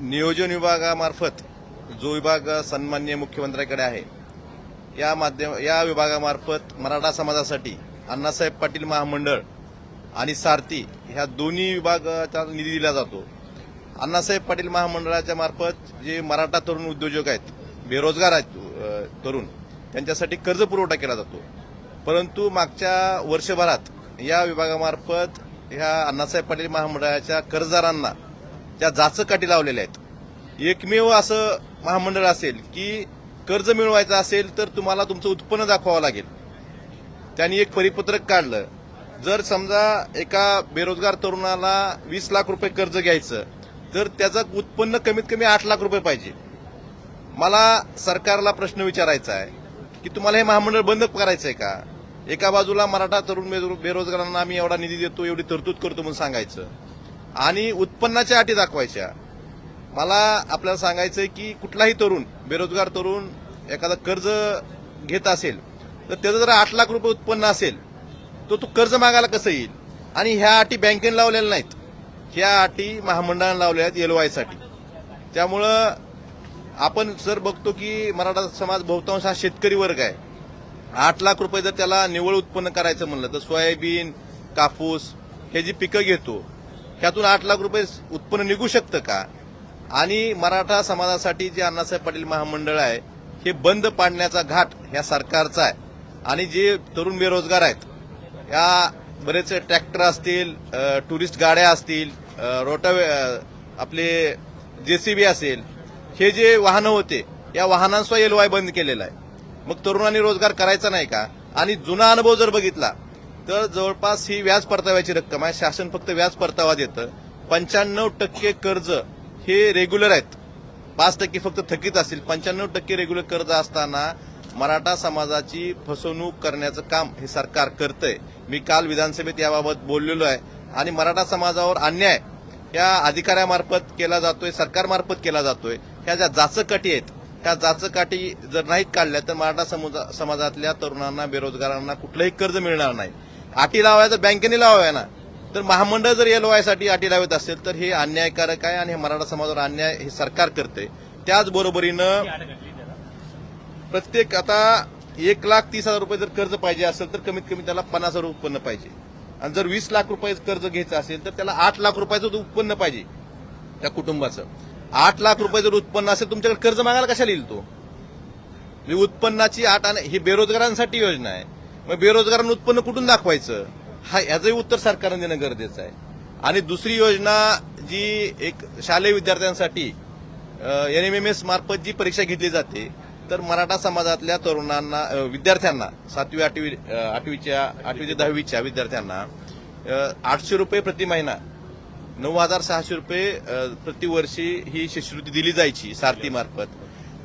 नियोजन विभागामार्फत जो विभाग सन्माननीय मुख्यमंत्र्यांकडे आहे या विभागामार्फत मराठा समाजासाठी अण्णासाहेब पाटील महामंडळ आणि सारथी ह्या दोन्ही विभागाचा निधी दिला जातो। अण्णासाहेब पाटील महामंडळाच्या मार्फत जे मराठा तरुण उद्योजक आहेत, बेरोजगार आहेत तरुण, त्यांच्यासाठी कर्ज पुरवठा केला जातो। परंतु मागच्या वर्षभरात या विभागामार्फत ह्या अण्णासाहेब पाटील महामंडळाच्या कर्जदारांना ज्या जाचकाठी लावलेल्या आहेत, एकमेव असं महामंडळ असेल की कर्ज मिळवायचं असेल तर तुम्हाला तुमचं उत्पन्न दाखवावं लागेल। त्यांनी एक परिपत्रक काढलं, जर समजा एका बेरोजगार तरुणाला 20 लाख रुपये कर्ज घ्यायचं तर त्याचं उत्पन्न कमीत कमी 8 लाख रुपये पाहिजे। मला सरकारला प्रश्न विचारायचा आहे की तुम्हाला हे महामंडळ बंद करायचंय का? एका बाजूला मराठा तरुण बेरोजगारांना आम्ही एवढा निधी देतो, एवढी तरतूद करतो म्हणून सांगायचं आणि उत्पन्नाच्या अटी दाखवायच्या। मला आपल्याला सांगायचंय की कुठलाही तरुण, बेरोजगार तरुण एखादा कर्ज घेत असेल तर त्याचं जर 8 लाख रुपये उत्पन्न असेल तर तो कर्ज मागायला कसं येईल? आणि ह्या अटी बँकेने लावलेल्या नाहीत, ह्या अटी महामंडळाने लावल्या आहेत एलवायसाठी। त्यामुळं आपण जर बघतो की मराठा समाज बहुतांश हा शेतकरी वर्ग आहे। 8 लाख रुपये जर त्याला निव्वळ उत्पन्न करायचं म्हणलं तर सोयाबीन, कापूस हे जी पिकं घेतो त्यातून 8 लाख रुपये उत्पन्न निघू शकतं का? आणि मराठा समाजासाठी जे अण्णासाहेब पाटील महामंडळ आहे हे बंद पाडण्याचा घाट ह्या सरकारचा आहे। आणि जे तरुण बेरोजगार आहेत, या बरेच ट्रॅक्टर असतील, टुरिस्ट गाड्या असतील, आपले जेसीबी असेल, हे जे वाहनं होते या वाहनांचा एलवाय बंद केलेला आहे। मग तरुणांनी रोजगार करायचा नाही का? आणि जुना अनुभव जर बघितला तर जवळपास ही व्याज परताव्याची रक्कम आहे, शासन फक्त व्याज परतावा देतं। 95% कर्ज हे रेग्युलर आहेत, 5% फक्त थकीत असतील। 95% रेग्युलर कर्ज असताना मराठा समाजाची फसवणूक करण्याचं काम हे सरकार करतंय। मी काल विधानसभेत याबाबत बोललेलो आहे। आणि मराठा समाजावर अन्याय या अधिकाऱ्यामार्फत केला जातोय, सरकारमार्फत केला जातोय। ह्या ज्या जाचकाठी आहेत त्या जाचकाठी जर नाहीत काढल्या तर मराठा समाजातल्या तरुणांना, बेरोजगारांना कुठलंही कर्ज मिळणार नाही। अटी लावायचं बँकेने लावाय ना, तर महामंडळ जर एलवायसाठी अटी लावत असेल तर हे अन्यायकारक आहे आणि हे मराठा समाजावर अन्याय हे सरकार करते। त्याचबरोबरीनं प्रत्येक आता 1,30,000 रुपये जर कर्ज पाहिजे असेल तर कमीत कमी त्याला 50,000 उत्पन्न पाहिजे। आणि जर 20 लाख रुपये कर्ज घ्यायचं असेल तर त्याला 8 लाख रुपयाचं उत्पन्न पाहिजे त्या कुटुंबाचं। 8 लाख रुपये जर उत्पन्न असेल तुमच्याकडे कर्ज मागायला कशाला येईल तो? उत्पन्नाची अट ही बेरोजगारांसाठी योजना आहे। मग बेरोजगारांना उत्पन्न कुठून दाखवायचं याचंही उत्तर सरकारने देणं गरजेचं आहे। आणि दुसरी योजना जी एक शालेय विद्यार्थ्यांसाठी NMMS मार्फत जी परीक्षा घेतली जाते तर मराठा समाजातल्या तरुणांना, विद्यार्थ्यांना 7वी 8वी ते 10वीच्या विद्यार्थ्यांना 800 रुपये प्रति महिना, 9,600 रुपये प्रतिवर्षी ही शिष्यवृत्ती दिली जायची सारथी मार्फत।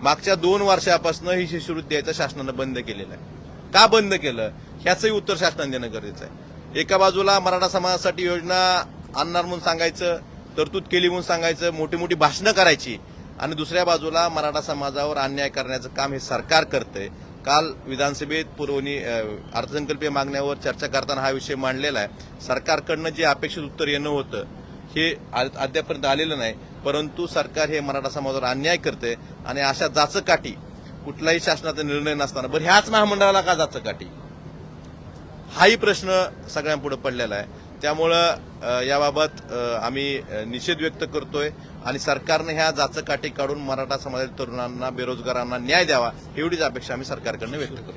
मागच्या 2 वर्षापासून ही शिष्यवृत्ती द्यायचं शासनानं बंद केलेलं आहे। का बंद केलं ह्याचंही उत्तर शासनाने देणं गरजेचं आहे। एका बाजूला मराठा समाजासाठी योजना आणणार म्हणून सांगायचं, तरतूद केली म्हणून सांगायचं, मोठी मोठी भाषणं करायची, आणि दुसऱ्या बाजूला मराठा समाजावर अन्याय करण्याचं काम हे सरकार करतंय। काल विधानसभेत पुरवणी अर्थसंकल्पीय मागण्यावर चर्चा करताना हा विषय मांडलेला आहे। सरकारकडनं जे अपेक्षित उत्तर येणं होतं हे अद्यापर्यंत आलेलं नाही, परंतु सरकार हे मराठा समाजावर अन्याय करते। आणि अशा जाचकाठी कुठलाही शासनाचा निर्णय नसताना बरं ह्याच महामंडळाला का जाचकाठी, हाही प्रश्न सगळ्यांपुढे पडलेला आहे। त्यामुळं याबाबत आम्ही निषेध व्यक्त करतोय आणि सरकारने ह्या जाचकाठी काढून मराठा समाजातील तरुणांना, बेरोजगारांना न्याय द्यावा एवढीच अपेक्षा आम्ही सरकारकडनं व्यक्त करतो।